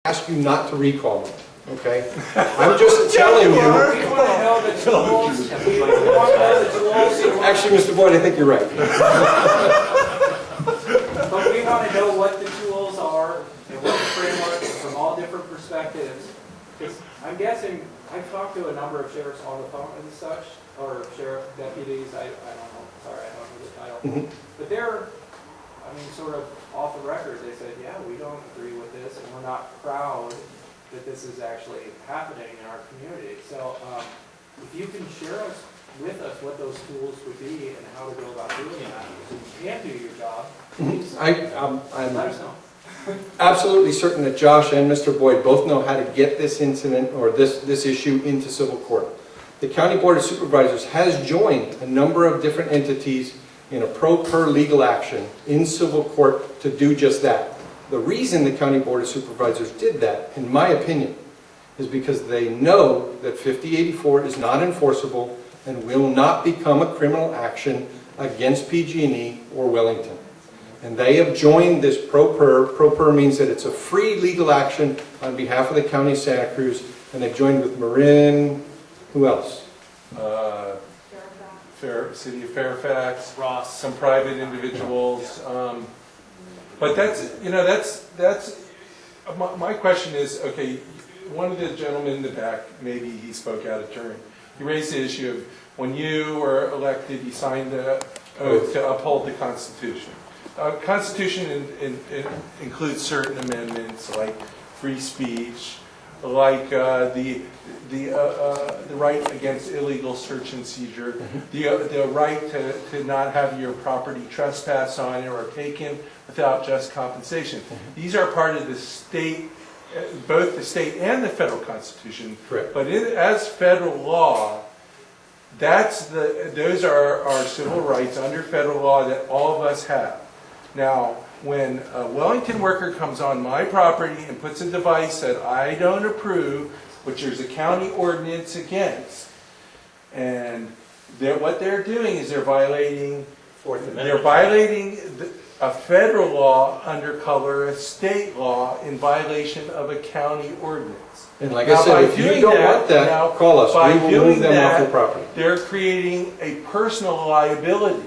ask you not to recall me, okay? I'm just telling you. Actually, Mr. Boyd, I think you're right. But we want to know what the tools are and what the framework from all different perspectives. Because I'm guessing, I've talked to a number of sheriffs on the phone and such, or sheriff deputies, I don't know, sorry, I don't know the title. But they're, I mean, sort of off the record, they said, yeah, we don't agree with this, and we're not proud that this is actually happening in our community. So if you can share with us what those tools would be and how to go about doing that, so you can do your job, please I'm let us know. absolutely certain that Josh and Mr. Boyd both know how to get this incident or this issue into civil court. The County Board of Supervisors has joined a number of different entities in a pro-per legal action in civil court to do just that. The reason the County Board of Supervisors did that, in my opinion, is because they know that 5084 is not enforceable and will not become a criminal action against PG&E or Wellington. And they have joined this pro-per. Pro-per means that it's a free legal action on behalf of the County of Santa Cruz, and they've joined with Marin, who else? City of Fairfax, Ross. some private individuals. But that's, you know, my question is, okay, one of the gentlemen in the back, maybe he spoke out of turn. He raised the issue of when you were elected, you signed the oath to uphold the Constitution. Constitution includes certain amendments like free speech, like the right against illegal search and seizure, the right to not have your property trespassed on or taken without just compensation. These are part of the state, both the state and the federal Constitution. Correct. But as federal law, those are our civil rights under federal law that all of us have. Now, when a Wellington worker comes on my property and puts a device that I don't approve, which there's a county ordinance against, and what they're doing is they're violating a federal law under color of state law in violation of a county ordinance. And like I said, if you don't want that, call us. We will move them off your property. They're creating a personal liability.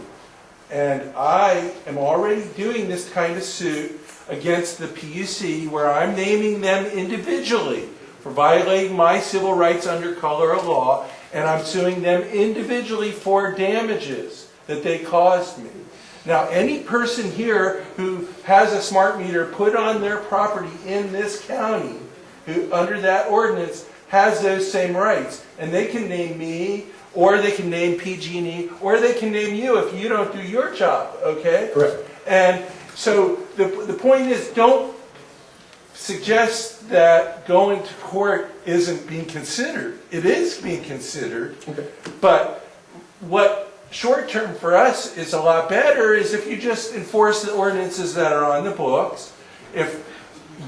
And I am already doing this kind of suit against the PUC where I'm naming them individually for violating my civil rights under color of law, and I'm suing them individually for damages that they caused me. Now, any person here who has a smart meter put on their property in this county, who under that ordinance has those same rights, and they can name me, or they can name PG&E, or they can name you if you don't do your job, okay? Correct. And so the point is, don't suggest that going to court isn't being considered. It is being considered, Okay. but what short-term for us is a lot better is if you just enforce the ordinances that are on the books. If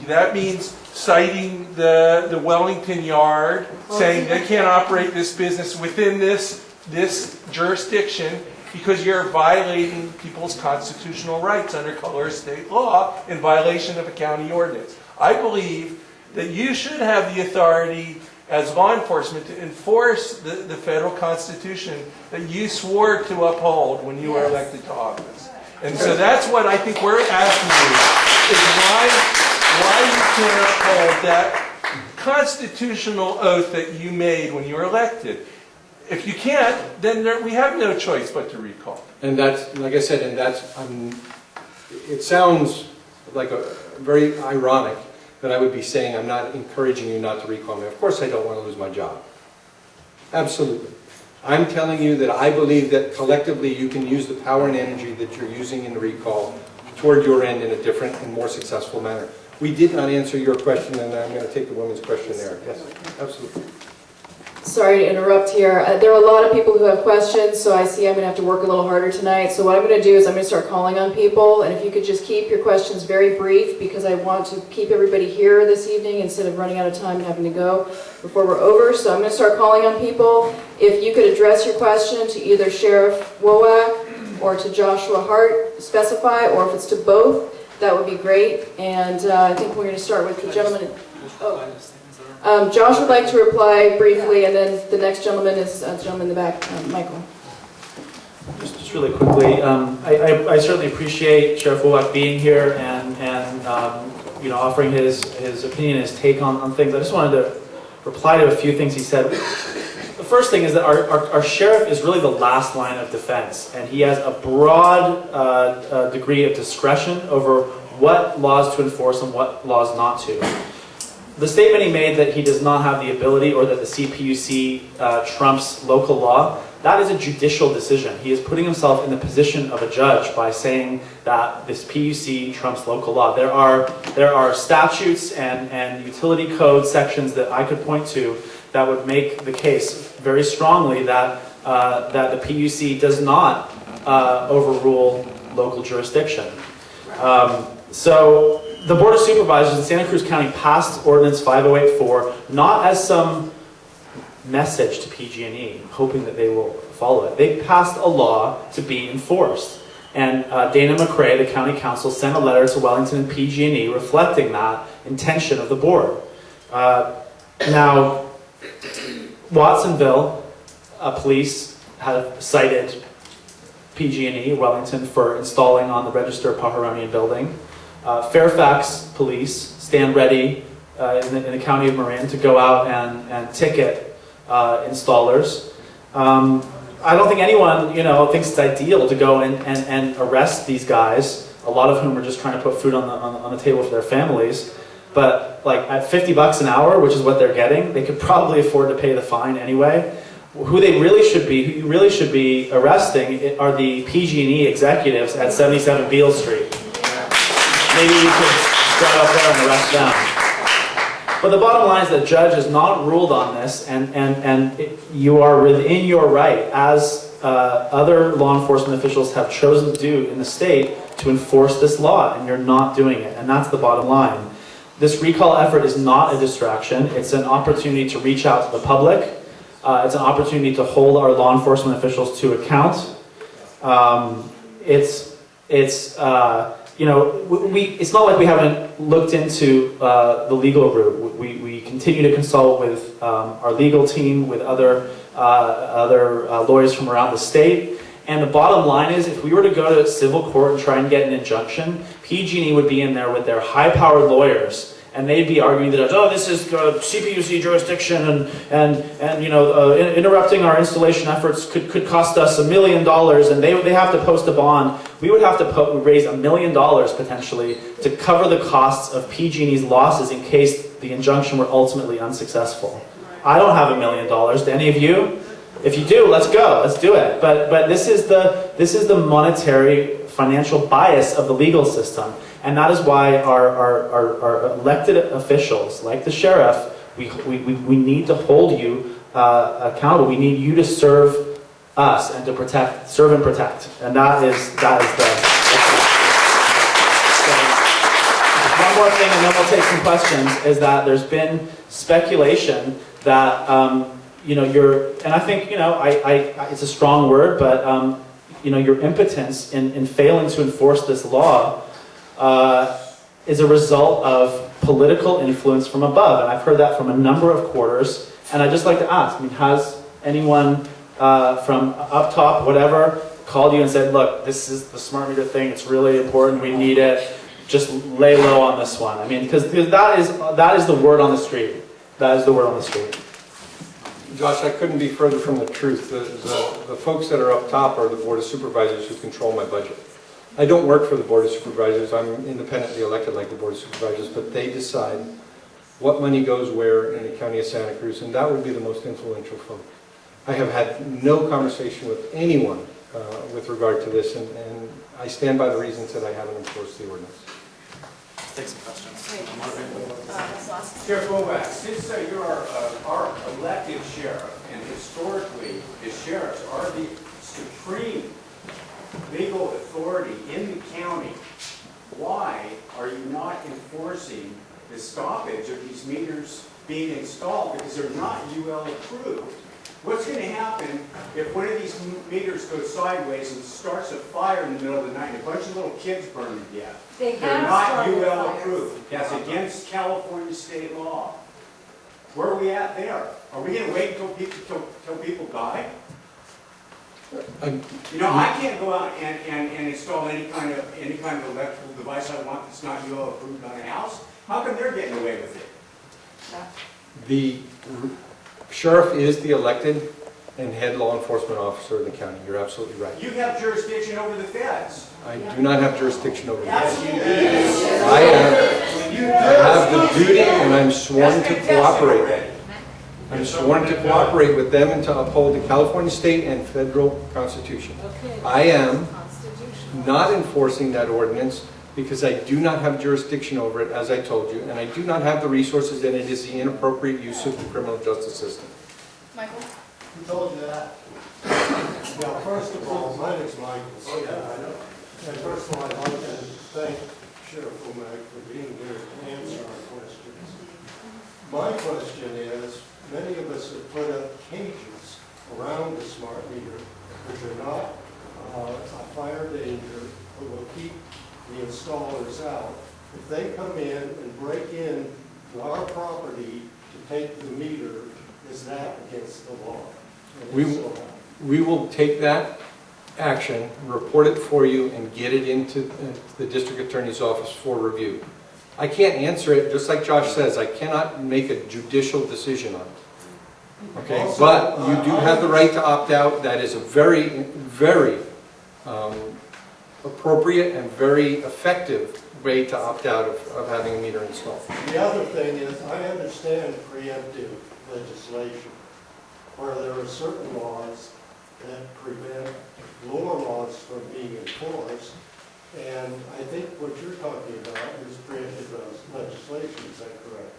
that means citing the Wellington yard, saying they can't operate this business within this jurisdiction because you're violating people's constitutional rights under color of state law in violation of a county ordinance. I believe that you should have the authority as law enforcement to enforce the federal Constitution that you swore to uphold when you were elected to office. And so that's what I think we're asking you, is why you can't uphold that constitutional oath that you made when you were elected. If you can't, then we have no choice but to recall. And that's, like I said, and that's, it sounds like very ironic that I would be saying I'm not encouraging you not to recall me. Of course I don't want to lose my job. Absolutely. I'm telling you that I believe that collectively you can use the power and energy that you're using in the recall toward your end in a different and more successful manner. We did not answer your question, and I'm going to take the woman's question there. Yes, absolutely. Sorry to interrupt here. There are a lot of people who have questions, so I see I'm going to have to work a little harder tonight. So what I'm going to do is I'm going to start calling on people, and if you could just keep your questions very brief, because I want to keep everybody here this evening instead of running out of time and having to go before we're over. So I'm going to start calling on people. If you could address your question to either Sheriff Wowak or to Joshua Hart, specify, or if it's to both, that would be great. And I think we're going to start with the gentleman. Josh would like to reply briefly, and then the next gentleman is the gentleman in the back, Michael. Just really quickly, I certainly appreciate Sheriff Wowak being here and you know, offering his opinion, his take on things. I just wanted to reply to a few things he said. The first thing is that our sheriff is really the last line of defense, and he has a broad degree of discretion over what laws to enforce and what laws not to. The statement he made that he does not have the ability, or that the CPUC trumps local law, that is a judicial decision. He is putting himself in the position of a judge by saying that this PUC trumps local law. There are statutes and utility code sections that I could point to that would make the case very strongly that the PUC does not overrule local jurisdiction. So the Board of Supervisors in Santa Cruz County passed Ordinance 5084 not as some message to PG&E, hoping that they will follow it. They passed a law to be enforced. And Dana McRae, the county council, sent a letter to Wellington and PG&E reflecting that intention of the board. Now, Watsonville police have cited PG&E, Wellington, for installing on the Register Pajaronian building. Fairfax police stand ready in the county of Marin to go out and ticket installers. I don't think anyone, thinks it's ideal to go and arrest these guys, a lot of whom are just trying to put food on the table for their families. But like at $50 an hour, which is what they're getting, they could probably afford to pay the fine anyway. Who you really should be arresting are the PG&E executives at 77 Beale Street. Maybe you could go out there and arrest them. But the bottom line is that the judge has not ruled on this, and you are within your right, as other law enforcement officials have chosen to do in the state, to enforce this law, and you're not doing it. And that's the bottom line. This recall effort is not a distraction. It's an opportunity to reach out to the public. It's an opportunity to hold our law enforcement officials to account. It's not like we haven't looked into the legal route. We continue to consult with our legal team, with other lawyers from around the state. And the bottom line is, if we were to go to civil court and try and get an injunction, PG&E would be in there with their high-powered lawyers, and they'd be arguing that, this is CPUC jurisdiction, and interrupting our installation efforts could cost us $1 million, and they have to post a bond. We would have to raise $1 million potentially to cover the costs of PG&E's losses in case the injunction were ultimately unsuccessful. I don't have $1 million. Do any of you? If you do, let's go. Let's do it. But this is the monetary financial bias of the legal system. And that is why our elected officials, like the sheriff, we need to hold you accountable. We need you to serve us and to serve and protect. And that is the... So, one more thing, and then we'll take some questions, is that there's been speculation that, and I think, it's a strong word, but, your impotence in failing to enforce this law is a result of political influence from above. And I've heard that from a number of quarters. And I'd just like to ask, has anyone from up top, whatever, called you and said, look, this is the smart meter thing, it's really important, we need it, just lay low on this one? I mean, because that is the word on the street. That is the word on the street. Josh, I couldn't be further from the truth. The folks that are up top are the Board of Supervisors who control my budget. I don't work for the Board of Supervisors. I'm independently elected like the Board of Supervisors, but they decide what money goes where in the county of Santa Cruz, and that would be the most influential folk. I have had no conversation with anyone with regard to this, and I stand by the reasons that I haven't enforced the ordinance. Take some questions. Sheriff Wowak, since you're our elected sheriff, and historically the sheriffs are the supreme legal authority in the county, why are you not enforcing the stoppage of these meters being installed? Because they're not UL approved. What's going to happen if one of these meters goes sideways and starts a fire in the middle of the night and a bunch of little kids burn to death? They They're have not started UL fires. approved. That's against California state law. Where are we at there? Are we going to wait till people die? You know, I can't go out and install any kind of electrical device I want that's not UL approved on a house. How come they're getting away with it? The sheriff is the elected and head law enforcement officer of the county. You're absolutely right. You have jurisdiction over the feds. I do not have jurisdiction over Yes, this. you do. I have the duty and I'm sworn to cooperate. I'm sworn to cooperate with them and to uphold the California state and federal constitution. I am not enforcing that ordinance because I do not have jurisdiction over it, as I told you, and I do not have the resources, and it is the inappropriate use of the criminal justice system. Michael? Who told you that? Now, first of all, my name's Michael. Oh, yeah, I know. And first of all, I'd like to thank Sheriff Wowak for being here to answer our questions. My question is, many of us have put up cages around the smart meter, which are not a fire danger, but will keep the installers out. If they come in and break in to our property to take the meter, is that against the law? And if so, how? We will take that action, report it for you, and get it into the district attorney's office for review. I can't answer it, just like Josh says, I cannot make a judicial decision on it. Okay, Also, but you do have the right to opt out. That is a very, very appropriate and very effective way to opt out of having a meter installed. The other thing is, I understand preemptive legislation, where there are certain laws that prevent lower laws from being enforced, and I think what you're talking about is preemptive legislation, is that correct?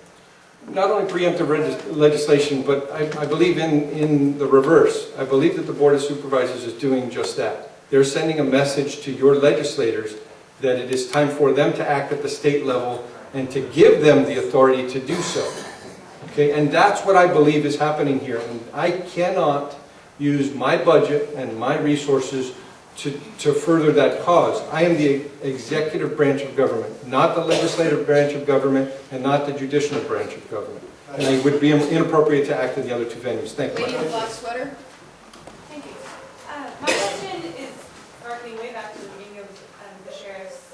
Not only preemptive legislation, but I believe in the reverse. I believe that the Board of Supervisors is doing just that. They're sending a message to your legislators that it is time for them to act at the state level and to give them the authority to do so. Okay, and that's what I believe is happening here. And I cannot use my budget and my resources to further that cause. I am the executive branch of government, not the legislative branch of government, and not the judicial branch of government. And it would be inappropriate to act in the other two venues. Thank you. Lady in the black sweater? Thank you. My question is harkening way back to the beginning of the sheriff's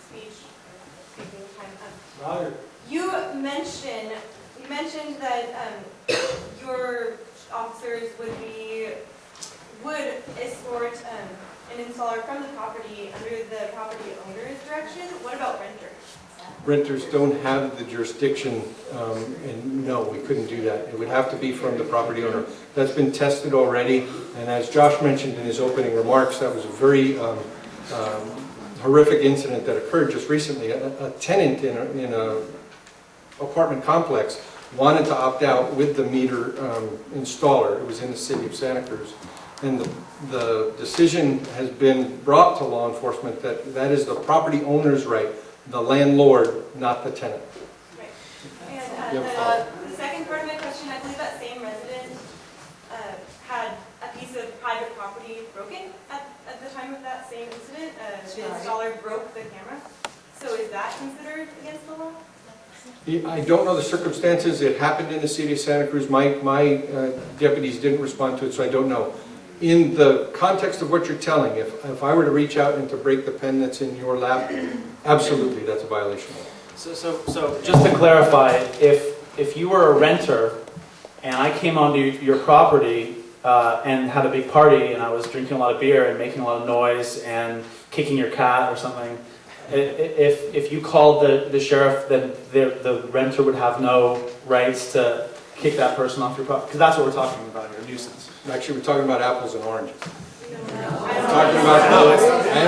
speaking time. You mentioned that your officers would escort an installer from the property under the property owner's direction. What about renters? Renters don't have the jurisdiction, and no, we couldn't do that. It would have to be from the property owner. That's been tested already, and as Josh mentioned in his opening remarks, that was a very horrific incident that occurred just recently. A tenant in a apartment complex wanted to opt out with the meter installer. It was in the city of Santa Cruz. And the decision has been brought to law enforcement that that is the property owner's right, the landlord, not the tenant. Right. And the second part of my question, I believe that same resident had a piece of private property broken at the time of that same incident. The installer broke the camera. So is that considered against the law? I don't know the circumstances. It happened in the city of Santa Cruz. My deputies didn't respond to it, so I don't know. In the context of what you're telling, if I were to reach out and to break the pen that's in your lap, absolutely, that's a violation. So just to clarify, if you were a renter and I came onto your property and had a big party and I was drinking a lot of beer and making a lot of noise and kicking your cat or something, if you called the sheriff, then the renter would have no rights to kick that person off your property? Because that's what we're talking about here, nuisance. Actually, we're talking about apples and oranges. I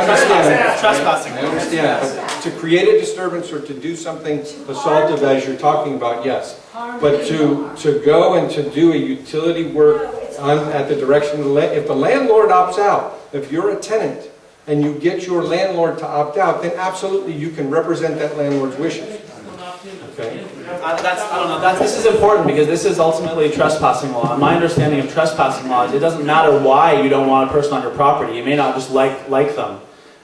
understand. Trespassing. I understand, but to create a disturbance or to do something assaultive as you're talking about, yes. But to go and to do a utility work at the direction of the if the landlord opts out, if you're a tenant and you get your landlord to opt out, then absolutely you can represent that landlord's wishes. Okay? I don't know. This is important because this is ultimately trespassing law. And my understanding of trespassing law is it doesn't matter why you don't want a person on your property. You may not just like them.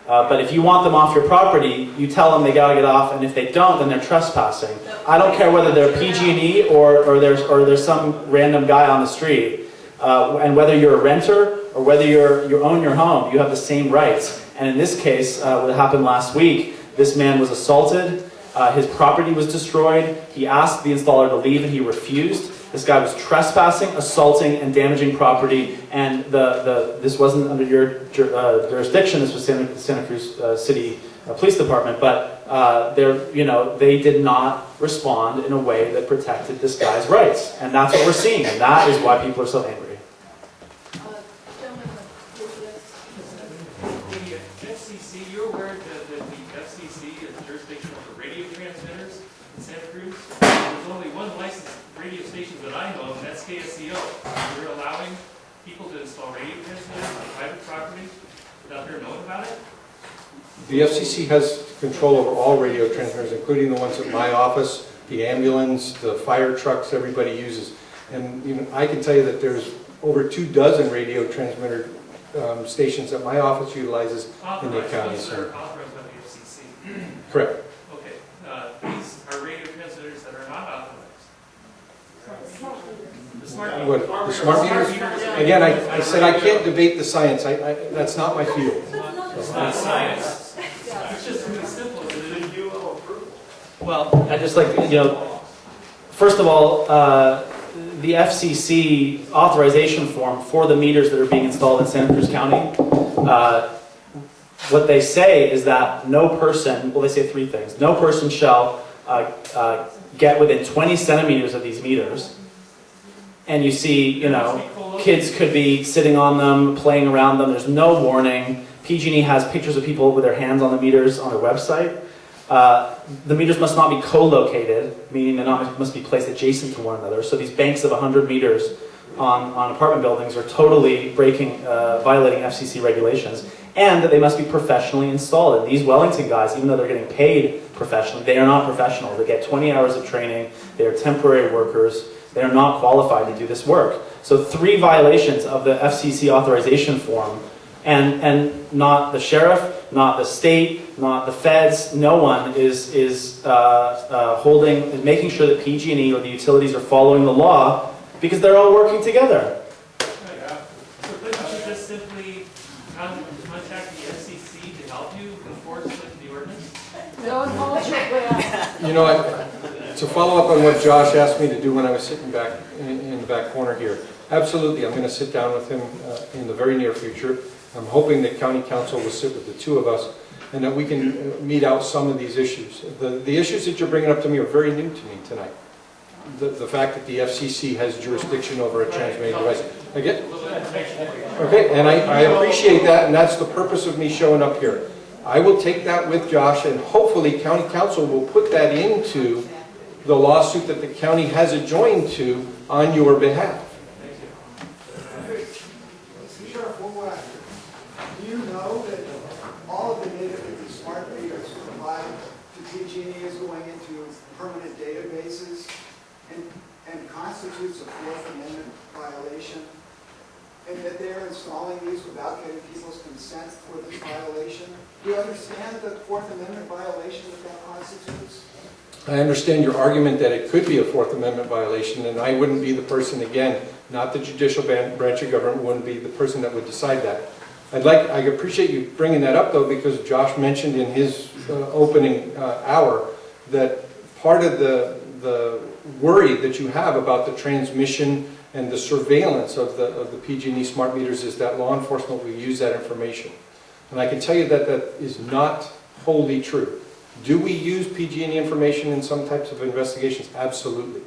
But if you want them off your property, you tell them they gotta get off, and if they don't, then they're trespassing. I don't care whether they're PG&E or there's some random guy on the street. And whether you're a renter or whether you own your home, you have the same rights. And in this case, what happened last week, this man was assaulted. His property was destroyed. He asked the installer to leave and he refused. This guy was trespassing, assaulting, and damaging property. And this wasn't under your jurisdiction. This was Santa Cruz City Police Department. But they did not respond in a way that protected this guy's rights. And that's what we're seeing. And that is why people are so angry. The FCC, you're aware that the FCC is jurisdiction over radio transmitters in Santa Cruz? There's only one licensed radio station that I know of, and that's KSCO. You're allowing people to install radio transmitters on private property without their knowing about it? The FCC has control over all radio transmitters, including the ones at my office, the ambulance, the fire trucks everybody uses. And I can tell you that there's over 24 radio transmitter stations that my office utilizes in the county. Authorized by the FCC. Correct. Okay. These are radio transmitters that are not authorized. The smart What, the smart meters? Again, I said I can't debate the science. That's not my field. It's not science. It's just really simple. Well, I just first of all, the FCC authorization form for the meters that are being installed in Santa Cruz County, what they say is that no person, well, they say three things. No person shall get within 20 centimeters of these meters. And you see, kids could be sitting on them, playing around them. There's no warning. PG&E has pictures of people with their hands on the meters on their website. The meters must not be co-located, meaning they must be placed adjacent to one another. So these banks of 100 meters on apartment buildings are totally violating FCC regulations. And that they must be professionally installed. And these Wellington guys, even though they're getting paid professionally, they are not professional. They get 20 hours of training. They are temporary workers. They are not qualified to do this work. So 3 violations of the FCC authorization form, and not the sheriff, not the state, not the feds, no one is making sure that PG&E or the utilities are following the law because they're all working together. So couldn't you just simply contact the FCC to help you enforce the ordinance? To follow up on what Josh asked me to do when I was sitting back in the back corner here, absolutely, I'm going to sit down with him in the very near future. I'm hoping that County Council will sit with the two of us and that we can meet out some of these issues. The issues that you're bringing up to me are very new to me tonight. The fact that the FCC has jurisdiction over a transmitting device. Okay, and I appreciate that, and that's the purpose of me showing up here. I will take that with Josh, and hopefully County Council will put that into the lawsuit that the county has adjoined to on your behalf. Sheriff Wowak, do you know that all of the data that the smart meters provide to PG&E is going into permanent databases and constitutes a Fourth Amendment violation? And that they're installing these without getting people's consent for this violation? Do you understand the Fourth Amendment violation that constitutes? I understand your argument that it could be a Fourth Amendment violation, and I wouldn't be the person, again, not the judicial branch of government, wouldn't be the person that would decide that. I appreciate you bringing that up, though, because Josh mentioned in his opening hour that part of the worry that you have about the transmission and the surveillance of the PG&E smart meters is that law enforcement will use that information. And I can tell you that that is not wholly true. Do we use PG&E information in some types of investigations? Absolutely.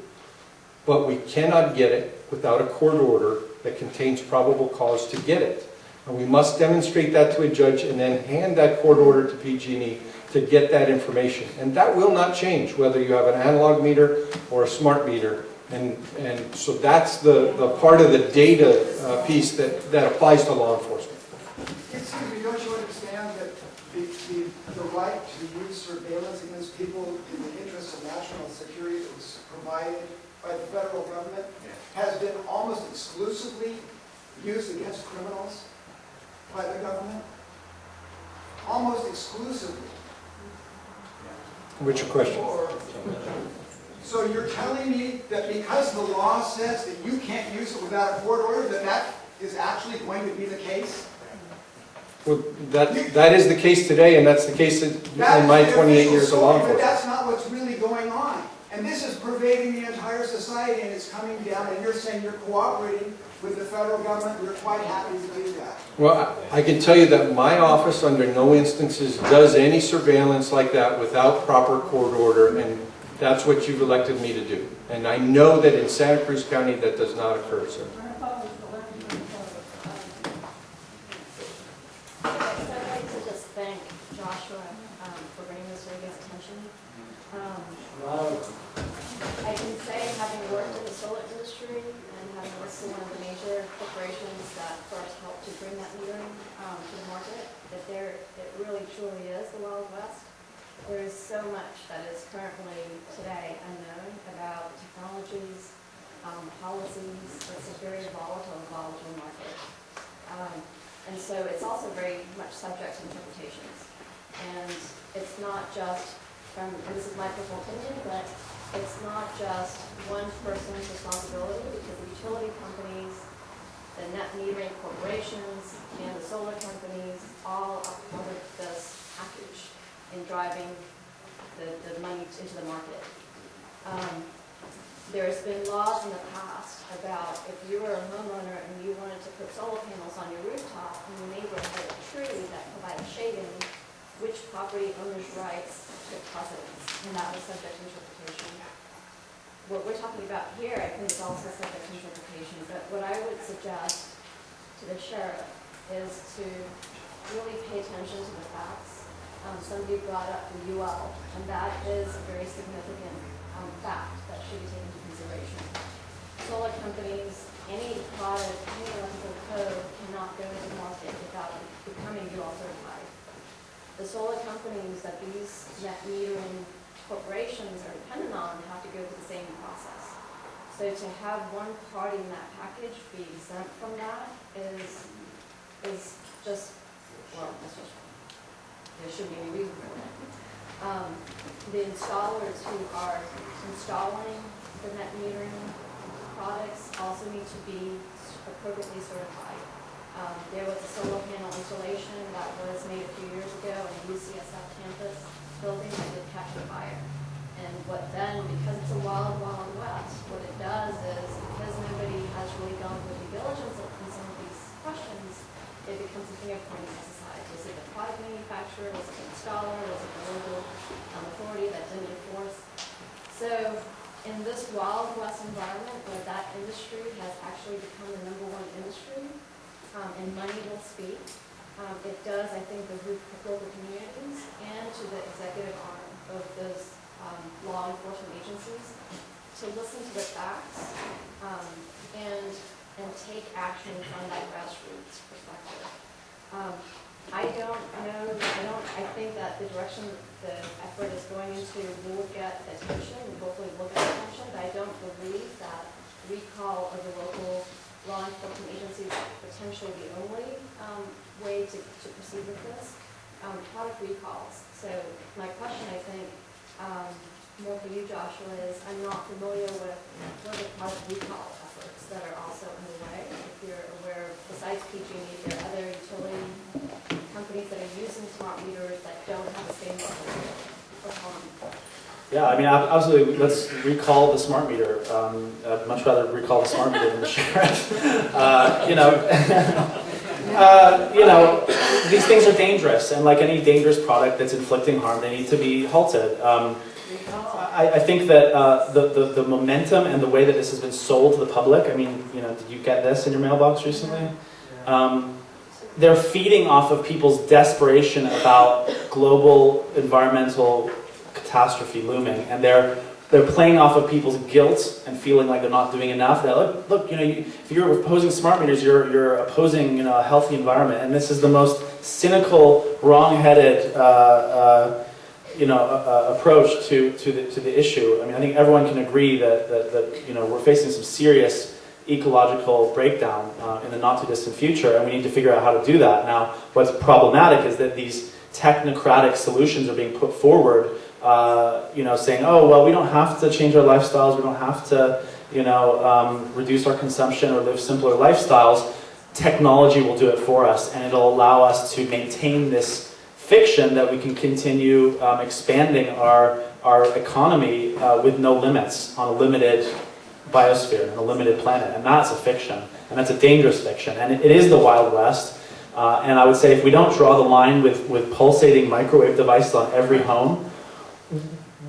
But we cannot get it without a court order that contains probable cause to get it. And we must demonstrate that to a judge and then hand that court order to PG&E to get that information. And that will not change whether you have an analog meter or a smart meter. And so that's the part of the data piece that applies to law enforcement. Excuse me, don't you understand that the right to use surveillance against people in the interest of national security services provided by the federal government has been almost exclusively used against criminals by the government? Almost exclusively. What's your question? So you're telling me that because the law says that you can't use it without a court order, that that is actually going to be the case? Well, that is the case today, and that's the case in my 28 years of law But enforcement. that's not what's really going on. And this is pervading the entire society, and it's coming down, and you're saying you're cooperating with the federal government. We're quite happy to do that. Well, I can tell you that my office under no instances does any surveillance like that without proper court order, and that's what you've elected me to do. And I know that in Santa Cruz County that does not occur, sir. I'd like to just thank Joshua for bringing this to everybody's attention. I can say, having worked in the solar industry and having worked in one of the major corporations that first helped to bring that metering to the market, that it really truly is the Wild West. There is so much that is currently today unknown about technologies, policies. It's a very volatile market. And so it's also very much subject to interpretations. And it's not just from, and this is my personal opinion, but it's not just one person's responsibility, because the utility companies, the net metering corporations, and the solar companies all are part of this package in driving the money into the market. There's been laws in the past about if you were a homeowner and you wanted to put solar panels on your rooftop and your neighbor had a tree that provided shading, which property owner's rights took precedence, and that was subject to interpretation. What we're talking about here, I think, is also subject to interpretation, but what I would suggest to the sheriff is to really pay attention to the facts. Somebody brought up the UL, and that is a very significant fact that should be taken into consideration. Solar companies, any product, any electrical code cannot go into the market without becoming UL certified. The solar companies that these net metering corporations are dependent on have to go through the same process. So to have one party in that package be exempt from that is just, well, that's just wrong. There shouldn't be any reason for that. The installers who are installing the net metering products also need to be appropriately certified. There was a solar panel installation that was made a few years ago in the UCSF campus building that did catch a fire. And what then, because it's a wild, wild west, what it does is, because nobody has really gone through due diligence on some of these questions, it becomes a finger-pointing exercise. Was it the product manufacturer? Was it the installer? Was it the local authority that didn't enforce? So in this Wild West environment where that industry has actually become the #1 industry, and money will speak, it does, I think, behoove local communities and to the executive arm of those law enforcement agencies to listen to the facts and take action from that grassroots perspective. I think that the direction the effort is going into will get attention, and hopefully will get attention, but I don't believe that recall of the local law enforcement agencies is potentially the only way to proceed with this. Product recalls. So my question, I think, more for you, Joshua, is I'm not familiar with what are the product recall efforts that are also underway. If you're aware, besides PG&E, there are other utility companies that are using smart meters that don't have the same level of harm. Yeah, I mean, absolutely. Let's recall the smart meter. I'd much rather recall the smart meter than the sheriff. These things are dangerous, and like any dangerous product that's inflicting harm, they need to be halted. I think that the momentum and the way that this has been sold to the public. I mean, did you get this in your mailbox recently? They're feeding off of people's desperation about global environmental catastrophe looming, and they're playing off of people's guilt and feeling like they're not doing enough. That look, if you're opposing smart meters, you're opposing a healthy environment, and this is the most cynical, wrong-headed approach to the issue. I mean, I think everyone can agree that we're facing some serious ecological breakdown in the not too distant future, and we need to figure out how to do that. Now, what's problematic is that these technocratic solutions are being put forward, saying, oh, well, we don't have to change our lifestyles, we don't have to, reduce our consumption or live simpler lifestyles. Technology will do it for us, and it'll allow us to maintain this fiction that we can continue expanding our economy with no limits on a limited biosphere and a limited planet. And that's a fiction, and that's a dangerous fiction, and it is the Wild West. And I would say if we don't draw the line with pulsating microwave devices on every home,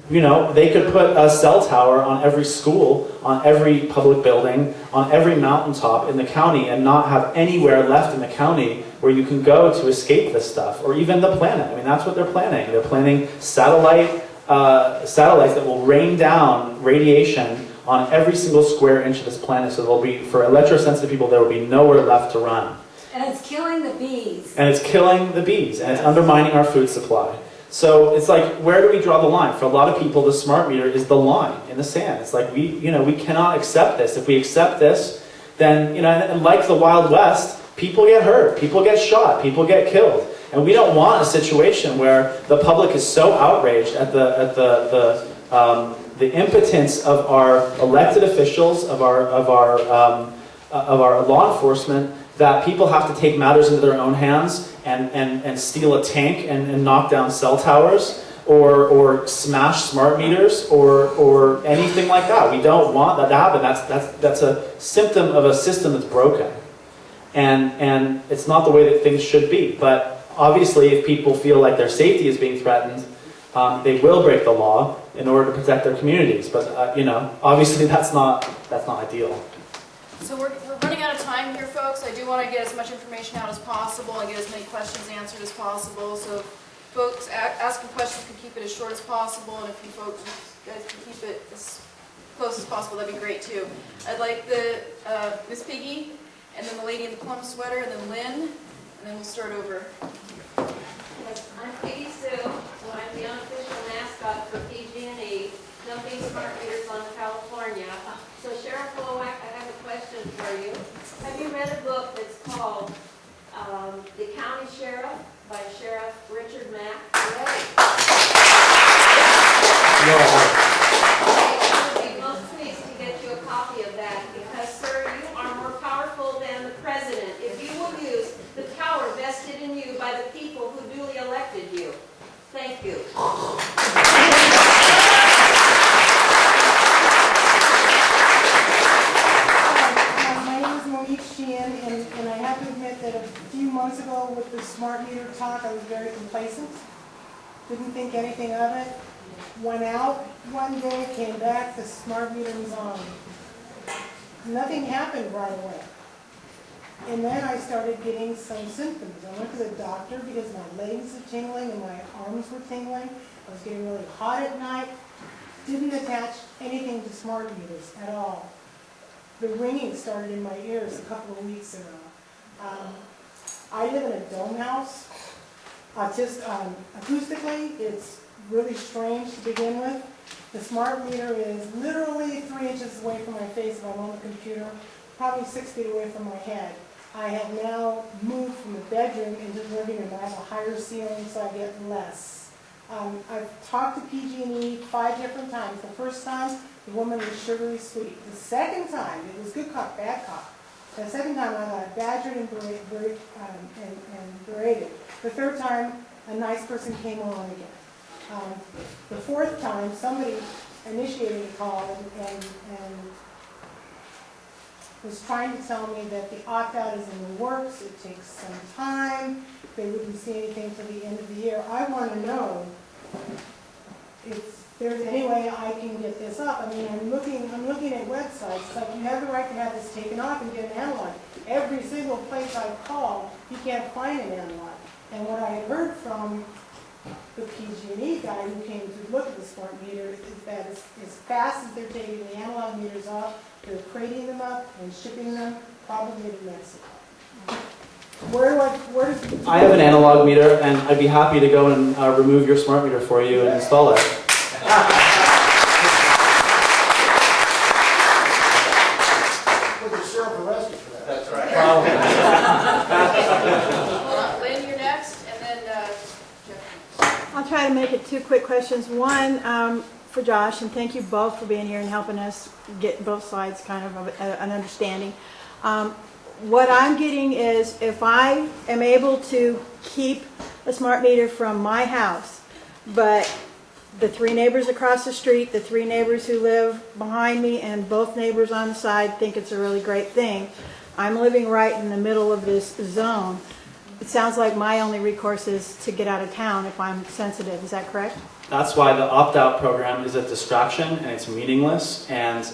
they could put a cell tower on every school, on every public building, on every mountaintop in the county, and not have anywhere left in the county where you can go to escape this stuff, or even the planet. I mean, that's what they're planning. They're planning satellites that will rain down radiation on every single square inch of this planet, so there'll be, for electrosensitive people, there will be nowhere left to run. And it's killing the bees. And it's killing the bees, and it's undermining our food supply. So it's like, where do we draw the line? For a lot of people, the smart meter is the line in the sand. It's like, we cannot accept this. If we accept this, then, and like the Wild West, people get hurt, people get shot, people get killed. And we don't want a situation where the public is so outraged at the impotence of our elected officials, of our law enforcement, that people have to take matters into their own hands and steal a tank and knock down cell towers or smash smart meters or anything like that. We don't want that to happen. That's a symptom of a system that's broken. And it's not the way that things should be. But obviously, if people feel like their safety is being threatened, they will break the law in order to protect their communities. But obviously that's not ideal. So we're running out of time here, folks. I do want to get as much information out as possible and get as many questions answered as possible. So folks asking questions can keep it as short as possible, and if you guys can keep it as close as possible, that'd be great too. I'd like the Miss Piggy, and then the lady in the plum sweater, and then Lynn, and then we'll start over. Yes, I'm Peggy Sue, so I'm the unofficial mascot for PG&E, dumping smart meters on California. So Sheriff Wowak, I have a question for you. Have you read a book that's called The County Sheriff by Sheriff Richard Mack? No. I would be most pleased to get you a copy of that because, sir, you are more powerful than the president if you will use the power vested in you by the people who duly elected you. Thank you. And I have to admit that a few months ago with the smart meter talk, I was very complacent. Didn't think anything of it. Went out one day, came back, the smart meter was on. Nothing happened right away. And then I started getting some symptoms. I went to the doctor because my legs were tingling and my arms were tingling. I was getting really hot at night. Didn't attach anything to smart meters at all. The ringing started in my ears a couple of weeks ago. I live in a dome house. Acoustically, it's really strange to begin with. The smart meter is literally 3 inches away from my face if I'm on the computer, probably 6 feet away from my head. I have now moved from the bedroom into the living room. I have a higher ceiling, so I get less. I've talked to PG&E 5 different times. The first time, the woman was sugary sweet. The second time, it was good cop, bad cop. The second time, I got badgered and berated. The third time, a nice person came along again. The fourth time, somebody initiated a call and was trying to tell me that the opt-out is in the works, it takes some time, they wouldn't see anything till the end of the year. I want to know if there's any way I can get this up. I mean, I'm looking at websites. It's like you have the right to have this taken off and get an analog. Every single place I call, you can't find an analog. And what I had heard from the PG&E guy who came to look at the smart meter is that as fast as they're taking the analog meters off, they're crating them up and shipping them probably to Mexico. Where does? I have an analog meter, and I'd be happy to go and remove your smart meter for you and install it. Well, the sheriff arrested for that. That's right. Lynn, you're next, and then Jeff. I'll try to make it two quick questions. One, for Josh, and thank you both for being here and helping us get both sides kind of an understanding. What I'm getting is if I am able to keep a smart meter from my house, but the 3 neighbors across the street, the 3 neighbors who live behind me, and both neighbors on the side think it's a really great thing. I'm living right in the middle of this zone. It sounds like my only recourse is to get out of town if I'm sensitive. Is that correct? That's why the opt-out program is a distraction and it's meaningless. And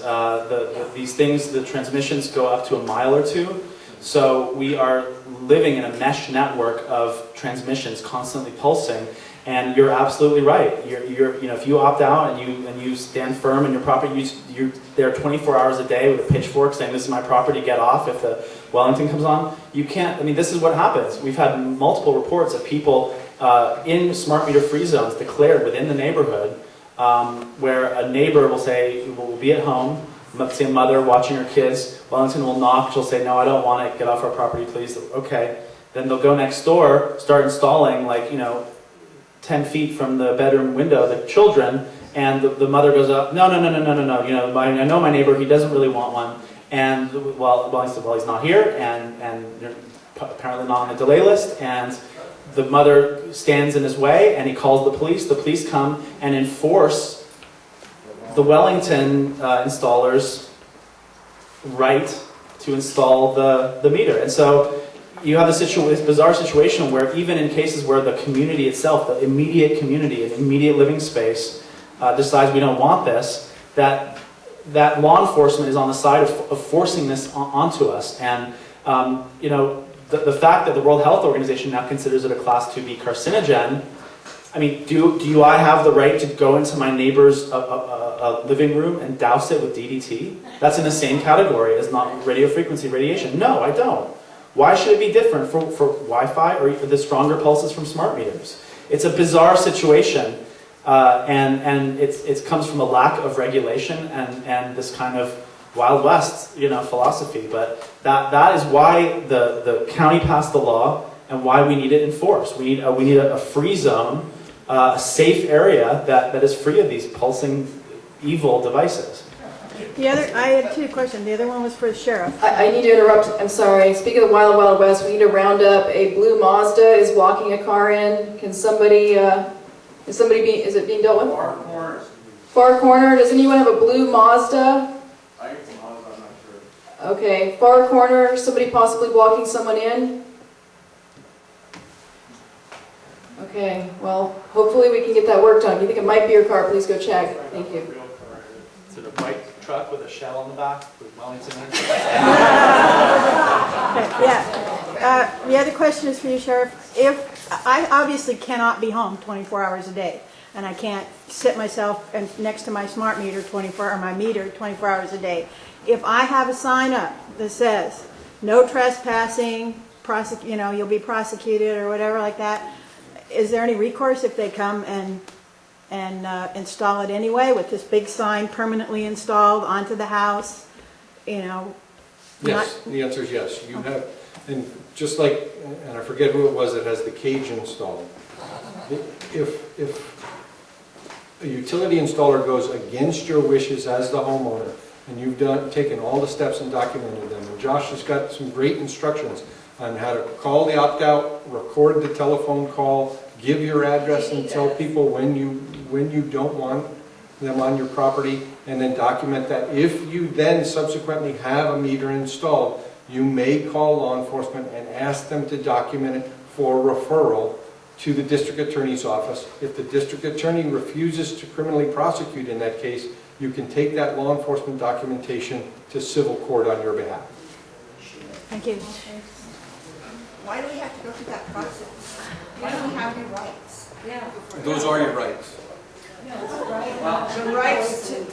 these things, the transmissions go up to a mile or 2. So we are living in a mesh network of transmissions constantly pulsing. And you're absolutely right. If you opt out and you stand firm in your property, you're there 24 hours a day with a pitchfork saying, "This is my property, get off." If the Wellington comes on, you can't. I mean, this is what happens. We've had multiple reports of people in smart meter free zones declared within the neighborhood, where a neighbor will say, "We'll be at home." Let's say a mother watching her kids. Wellington will knock. She'll say, "No, I don't want it. Get off our property, please." Okay. Then they'll go next door, start installing 10 feet from the bedroom window, the children, and the mother goes up, no. I know my neighbor, he doesn't really want one. And he's not here, and apparently not on the delay list, and the mother stands in his way, and he calls the police. The police come and enforce the Wellington installers' right to install the meter. And so you have this bizarre situation where even in cases where the community itself, the immediate community, an immediate living space, decides we don't want this, that law enforcement is on the side of forcing this onto us. And the fact that the World Health Organization now considers it a Class 2B carcinogen, I mean, do I have the right to go into my neighbor's living room and douse it with DDT? That's in the same category as not radio frequency radiation. No, I don't. Why should it be different for Wi-Fi or the stronger pulses from smart meters? It's a bizarre situation, and it comes from a lack of regulation and this kind of Wild West, philosophy. But that is why the county passed the law and why we need it enforced. We need a free zone, a safe area that is free of these pulsing evil devices. I had 2 questions. The other one was for the sheriff. I need to interrupt. I'm sorry. Speaking of Wild Wild West, we need to round up. A blue Mazda is walking a car in. Can somebody, is it being dealt with? Far corners. Far corner. Does anyone have a blue Mazda? I think it's a Mazda, I'm not sure. Okay. Far corner. Somebody possibly walking someone in? Okay. Well, hopefully we can get that worked on. If you think it might be your car, please go check. Thank you. Is it a white truck with a shell on the back with Wellington in it? The other question is for you, Sheriff. If I obviously cannot be home 24 hours a day, and I can't sit myself next to my smart meter 24 hours a day. If I have a sign up that says no trespassing, you'll be prosecuted or whatever like that, is there any recourse if they come and install it anyway with this big sign permanently installed onto the house? Yes, the answer is yes. You have, and just like, and I forget who it was that has the cage installed. If a utility installer goes against your wishes as the homeowner, and you've taken all the steps and documented them, and Josh has got some great instructions on how to call the opt-out, record the telephone call, give your address and tell people when you don't want them on your property, and then document that. If you then subsequently have a meter installed, you may call law enforcement and ask them to document it for referral to the district attorney's office. If the district attorney refuses to criminally prosecute in that case, you can take that law enforcement documentation to civil court on your behalf. Thank you. Why do we have to go through that process? Why don't we have any rights? Those are your rights. The rights to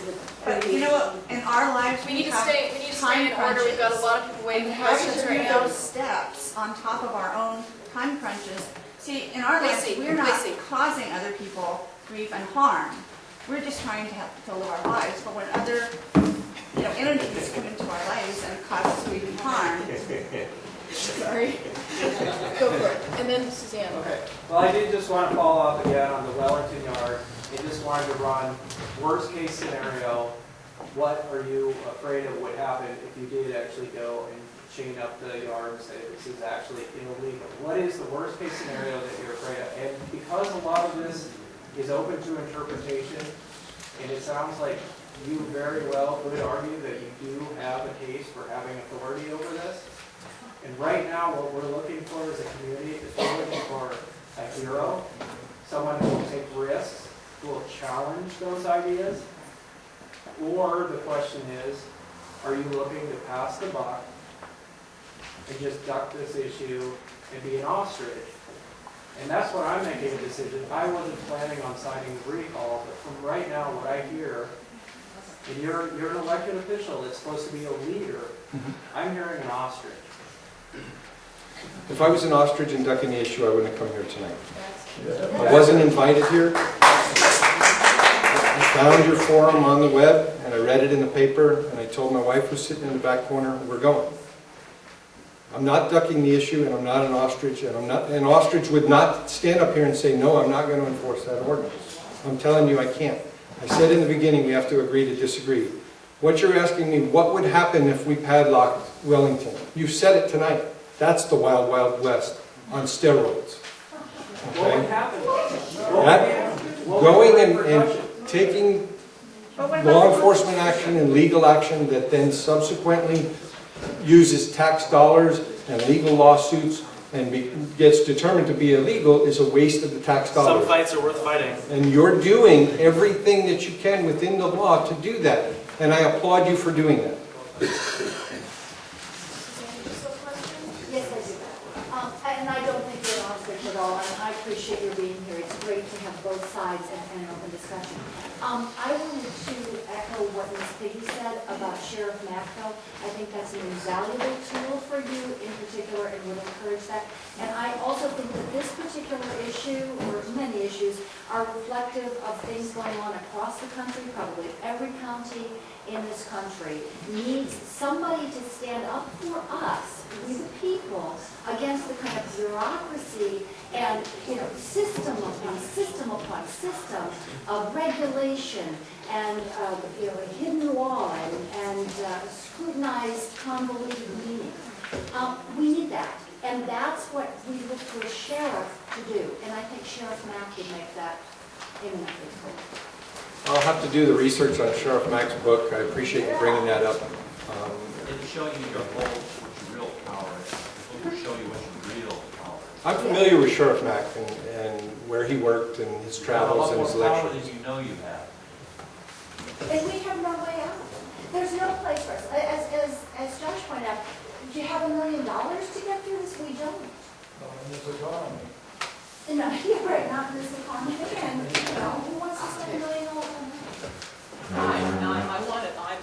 But you know what, in our lives, We need to have stay in time order. We've got a crunches. lot of people waiting And for having questions to right do now. those steps on top of our own time crunches. See, in our lives, Lacey, we're not Lacey. causing other people grief and harm. We're just trying to live our lives, but when other, entities come into our lives and cause us grief and harm, Sorry. Go for it. And then Suzanne. Okay, well, I did just want to follow up again on the Wellington yard. I just wanted to run worst case scenario. What are you afraid of would happen if you did actually go and chain up the yard and say this is actually illegal? What is the worst case scenario that you're afraid of? And because a lot of this is open to interpretation, and it sounds like you very well could argue that you do have a case for having authority over this. And right now, what we're looking for as a community is we're looking for a hero, someone who will take risks, who will challenge those ideas. Or the question is, are you looking to pass the buck and just duck this issue and be an ostrich? And that's what I'm making a decision. I wasn't planning on signing the recall, but from right now, what I hear, and you're an elected official that's supposed to be a leader, I'm hearing an ostrich. If I was an ostrich and ducking the issue, I wouldn't have come here tonight. I wasn't invited here. I found your forum on the web, and I read it in the paper, and I told my wife who's sitting in the back corner, we're going. I'm not ducking the issue, and I'm not an ostrich, and an ostrich would not stand up here and say, no, I'm not going to enforce that ordinance. I'm telling you I can't. I said in the beginning we have to agree to disagree. What you're asking me, what would happen if we padlocked Wellington? You've said it tonight. That's the wild, wild west on steroids. What would Okay? happen? Going and taking law enforcement action and legal action that then subsequently uses tax dollars and legal lawsuits and gets determined to be illegal is a waste of the tax some dollars. fights are worth fighting. And you're doing everything that you can within the law to do that. And I applaud you for doing that. Yes, I do. And I don't think you're an ostrich at all, and I appreciate your being here. It's great to have both sides and an open discussion. I wanted to echo what Ms. Piggy said about Sheriff Macko. I think that's an invaluable tool for you in particular and would encourage that. And I also think that this particular issue, or many issues, are reflective of things going on across the country. Probably every county in this country needs somebody to stand up for us, we the people, against the kind of bureaucracy and, system upon system of regulation and, a hidden law and scrutinized, convoluted meaning. We need that. And that's what we look for a sheriff to do. And I think Sheriff Mack would make that eminently clear. I'll have to do the research on Sheriff Mack's book. I appreciate you bringing that up. It'll show you your whole, what your real power is. It'll show you what your real power is. I'm familiar with Sheriff Mack and where he worked and his travels and his You have a lot more power lectures. than you know you have. And we have no way out. There's no place for us. As Josh pointed out, do you have $1 million to get through this? We don't. No, yeah, right, not in this economy. And, who wants to spend $1 million on that?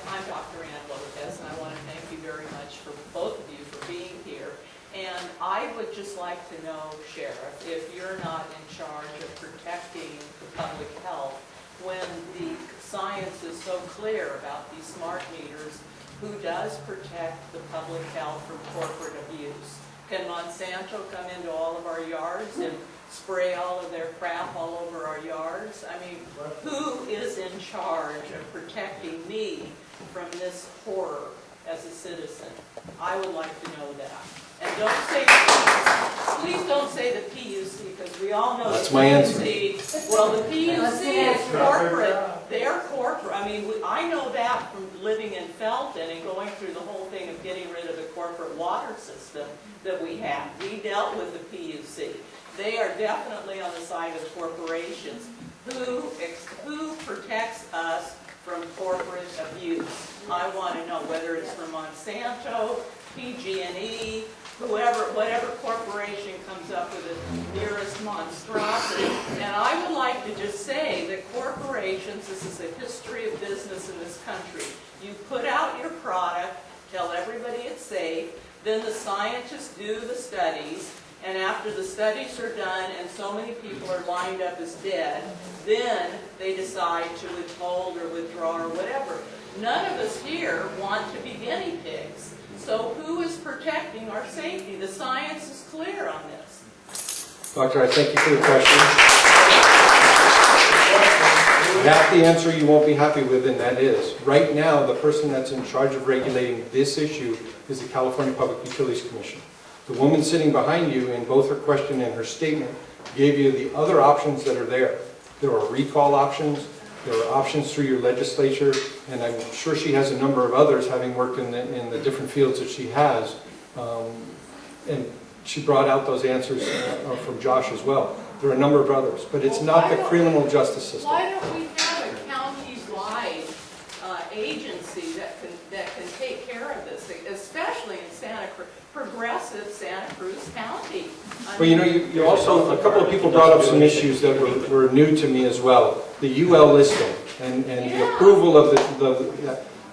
I'm Dr. Ann Lopez, and I want to thank you very much for both of you for being here. And I would just like to know, Sheriff, if you're not in charge of protecting the public health when the science is so clear about these smart meters, who does protect the public health from corporate abuse? Can Monsanto come into all of our yards and spray all of their crap all over our yards? I mean, who is in charge of protecting me from this horror as a citizen? I would like to know that. And don't say, please don't say the PUC, because we all know That's the my answer. PUC. Well, the PUC is corporate. They're corporate. I mean, I know that from living in Felton and going through the whole thing of getting rid of the corporate water system that we have. We dealt with the PUC. They are definitely on the side of corporations. Who protects us from corporate abuse? I want to know whether it's from Monsanto, PG&E, whatever corporation comes up with the nearest monstrosity. And I would like to just say that corporations, this is a history of business in this country. You put out your product, tell everybody it's safe, then the scientists do the studies, and after the studies are done and so many people are lined up as dead, then they decide to withhold or withdraw or whatever. None of us here want to be guinea pigs. So who is protecting our safety? The science is clear on this. Doctor, I thank you for the question. Half the answer you won't be happy with, and that is, right now, the person that's in charge of regulating this issue is the California Public Utilities Commission. The woman sitting behind you, in both her question and her statement, gave you the other options that are there. There are recall options, there are options through your legislature, and I'm sure she has a number of others, having worked in the different fields that she has. And she brought out those answers from Josh as well. There are a number of others, but it's not the criminal justice system. Why don't we have a county-wide agency that can take care of this, especially in progressive Santa Cruz County? Well, you know, you also, a couple of people brought up some issues that were new to me as well. The UL listing and the approval of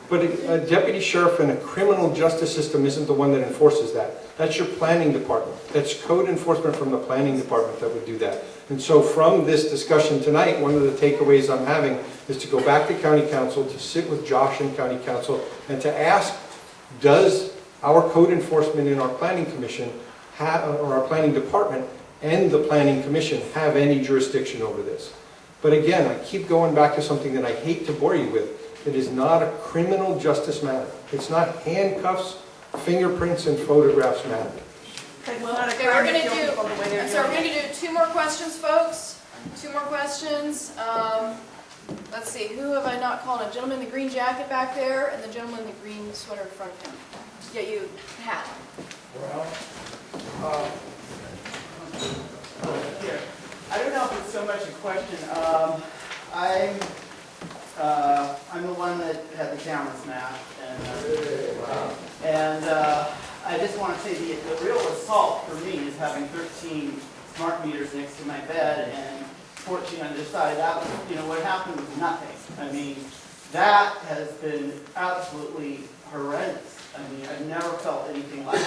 but a deputy sheriff in a criminal justice system isn't the one that enforces that. That's your planning department. That's code enforcement from the planning department that would do that. And so from this discussion tonight, one of the takeaways I'm having is to go back to county council, to sit with Josh and county council, and to ask, does our code enforcement in our planning commission or our planning department and the planning commission have any jurisdiction over this? But again, I keep going back to something that I hate to bore you with. It is not a criminal justice matter. It's not handcuffs, fingerprints, and photographs matter. Okay, we're going to do 2 more questions, folks. 2 more questions. Let's see, who have I not called? A gentleman in the green jacket back there, and the gentleman in the green sweater in front of him. Yeah, you, hat. Well, here. I don't know if it's so much a question. I'm the one that had the camera smashed, and I just want to say the real assault for me is having 13 smart meters next to my bed and 14 on the other side. That was, what happened was nothing. I mean, that has been absolutely horrendous. I mean, I've never felt anything like it.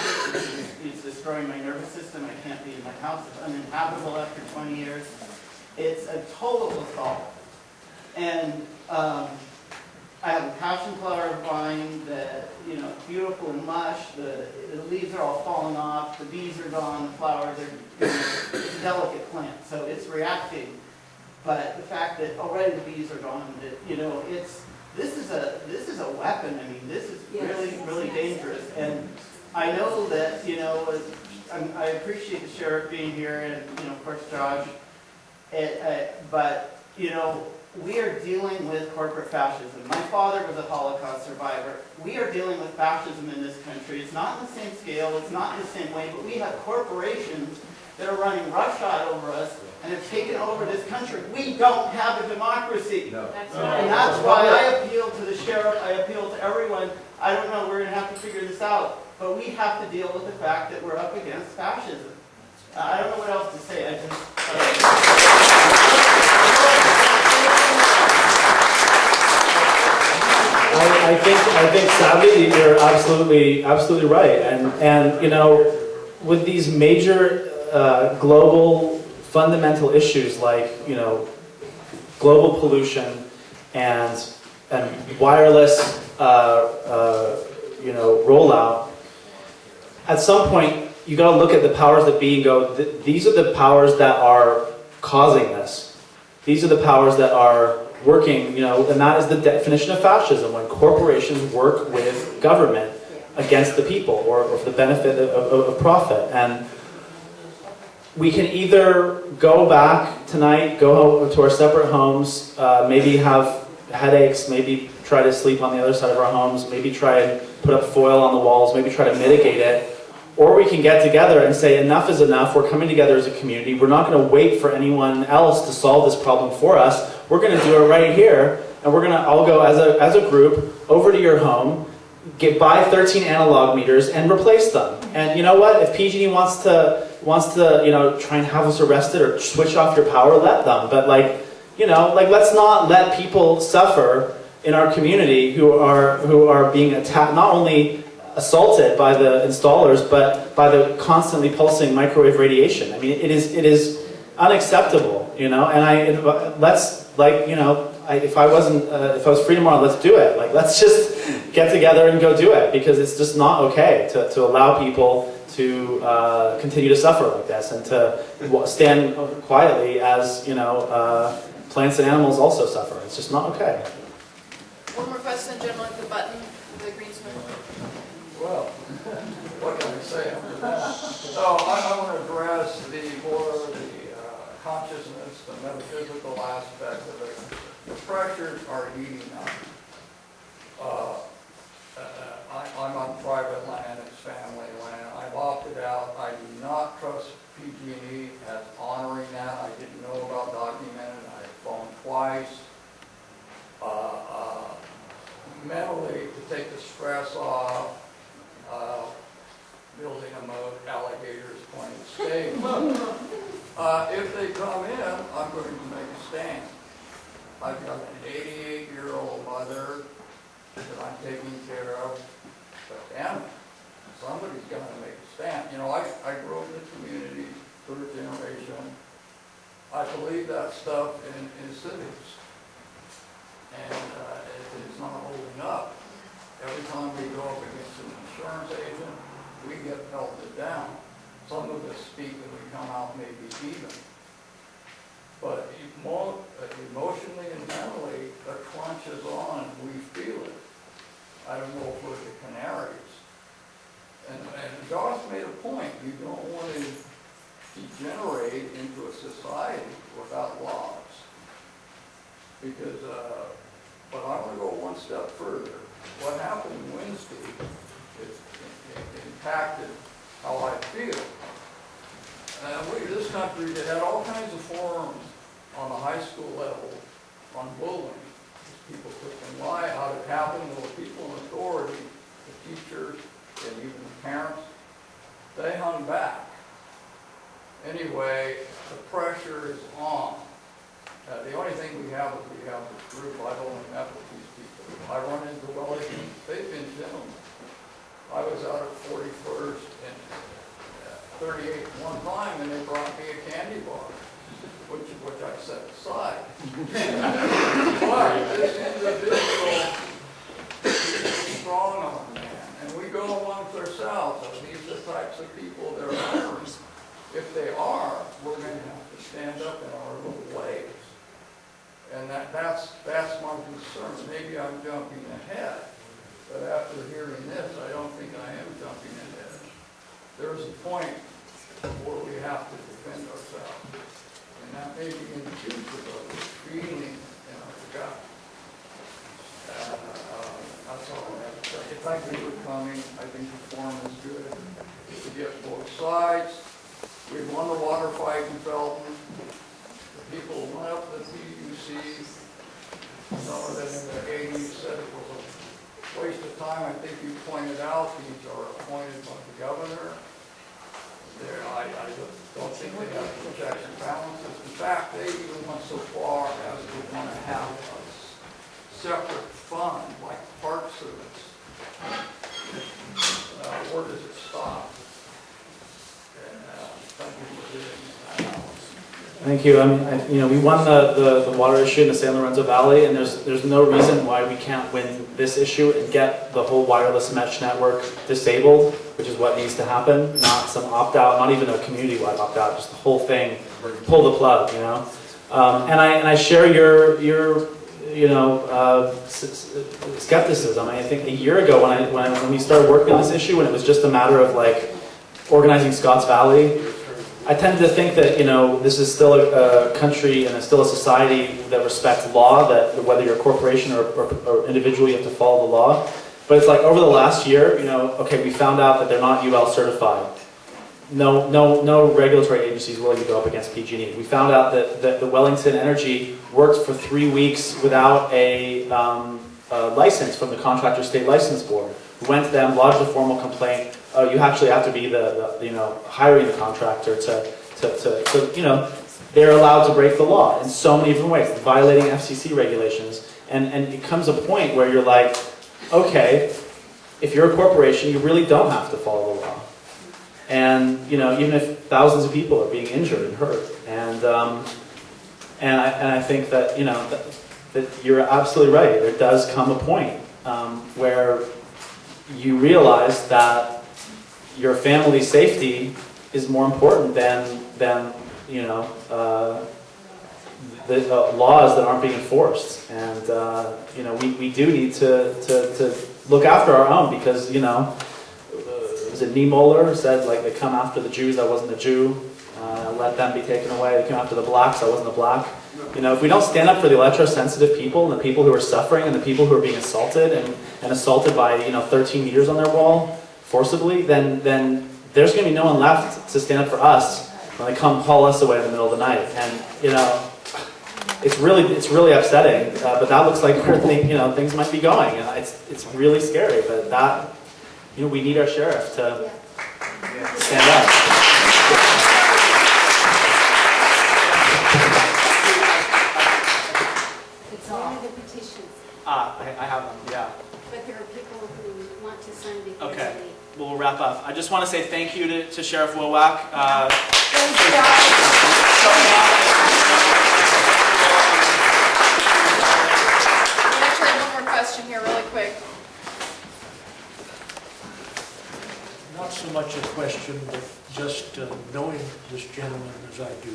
It's destroying my nervous system. I can't be in my house. It's uninhabitable after 20 years. It's a total assault. And I have a passion flower vine that, beautiful and lush. The leaves are all falling off. The bees are gone. The flowers are, it's a delicate plant, so it's reacting. But the fact that already the bees are gone, this is a weapon. I mean, this is really dangerous. And I know that, I appreciate the sheriff being here and, of course, Josh. But, we are dealing with corporate fascism. My father was a Holocaust survivor. We are dealing with fascism in this country. It's not in the same scale, it's not in the same way, but we have corporations that are running roughshod over us and have taken over this country. We don't have a democracy. No. And that's why I appeal to the sheriff, I appeal to everyone. I don't know, we're going to have to figure this out. But we have to deal with the fact that we're up against fascism. I don't know what else to say. I think sadly you're absolutely right, and with these major global fundamental issues like global pollution and wireless rollout, at some point you got to look at the powers that be and go, these are the powers that are causing this. These are the powers that are working, and that is the definition of fascism, when corporations work with government against the people or for the benefit of profit. And we can either go back tonight, go to our separate homes, maybe have headaches, maybe try to sleep on the other side of our homes, maybe try and put up foil on the walls, maybe try to mitigate it. Or we can get together and say, enough is enough, we're coming together as a community, we're not going to wait for anyone else to solve this problem for us, we're going to do it right here, and we're going to all go as a group over to your home, buy 13 analog meters and replace them. And you know what? If PG&E wants to try and have us arrested or switch off your power, let them. But let's not let people suffer in our community who are being attacked, not only assaulted by the installers, but by the constantly pulsing microwave radiation. I mean, it is unacceptable, And if I was free tomorrow, let's do it. Let's just get together and go do it, because it's just not okay to allow people to continue to suffer like this and to stand quietly as plants and animals also suffer. It's just not okay. One more question, gentleman with the button, the green sweater. Well, what can I say after that? So I want to address the consciousness, the metaphysical aspect of it. The pressures are heating up. I'm on private land, it's family land. I've opted out. I do not trust PG&E as honoring that. I didn't know about documented. I phoned twice. Mentally, to take the stress off, building a moat, alligators pointing stakes. If they come in, I'm going to make a stand. I've got an 88-year-old mother that I'm taking care of, but damn it, somebody's got to make a stand. I grew up in the community, third generation. I believe that stuff in civics. And it's not holding up. Every time we go up against an insurance agent, we get pelted down. Some of us speak and we come out maybe even. But emotionally and mentally, the crunch is on, we feel it. I don't know if we're the canaries. And Josh made a point, you don't want to degenerate into a society without laws. Because, but I want to go one step further. What happened Wednesday impacted how I feel. This country that had all kinds of forums on the high school level on bullying. People took them lie, how it happened, there were people in authority, the teachers and even the parents, they hung back. Anyway, the pressure is on. The only thing we have is we have this group. I've only met with these people. I run into Wellington, they've been gentlemen. I was out at 41st and 38 one time, and they brought me a candy bar, which I set aside. But this individual is strong on man, and we go amongst ourselves. And these are the types of people they're hiring. If they are, we're going to have to stand up in our little ways. And that's my concern. Maybe I'm jumping ahead, but after hearing this, I don't think I am jumping ahead. There's a point where we have to defend ourselves. And that may be in the future, but we're feeling in our gut. That's all I have to say. Thank you for coming. I think the forum is good. To get both sides. We won the water fight in Felton. The people went up the PUC. Some of them in the 80s said it was a waste of time. I think you pointed out these are appointed by the governor. I don't think they have checks and balances. In fact, they even went so far as to want to have a separate fund like Park Service. Where does it stop? Thank you for doing that. Thank you. We won the water issue in the San Lorenzo Valley, and there's no reason why we can't win this issue and get the whole wireless mesh network disabled, which is what needs to happen. Not some opt-out, not even a community-wide opt-out, just the whole thing, pull the plug. And I share your skepticism. I think a year ago when we started working on this issue, and it was just a matter of organizing Scotts Valley, I tended to think that this is still a country and still a society that respects law. That whether you're a corporation or individual, you have to follow the law. But it's like over the last year, okay, we found out that they're not UL certified. No regulatory agency is willing to go up against PG&E. We found out that the Wellington Energy worked for 3 weeks without a license from the contractor state license board. We went to them, lodged a formal complaint. You actually have to be hiring the contractor to they're allowed to break the law in so many different ways, violating FCC regulations. And it comes a point where you're like, okay, if you're a corporation, you really don't have to follow the law. And even if thousands of people are being injured and hurt, and I think that that you're absolutely right. There does come a point where you realize that your family's safety is more important than the laws that aren't being enforced. And we do need to look after our own, because was it Niemöller who said, like, they come after the Jews, I wasn't a Jew, let them be taken away. They came after the blacks, I wasn't a black. If we don't stand up for the electrosensitive people and the people who are suffering and the people who are being assaulted and assaulted by 13 meters on their wall forcibly, then there's going to be no one left to stand up for us when they come haul us away in the middle of the night. And it's really upsetting. But that looks like where things might be going. And it's really scary. But that we need our sheriff to stand up. I have them, yeah. But there are people who want to sign before Okay, they leave. we'll wrap up. I just want to say thank you to Sheriff Wowak. Actually, I have one more question here really quick. Not so much a question, but just knowing this gentleman as I do.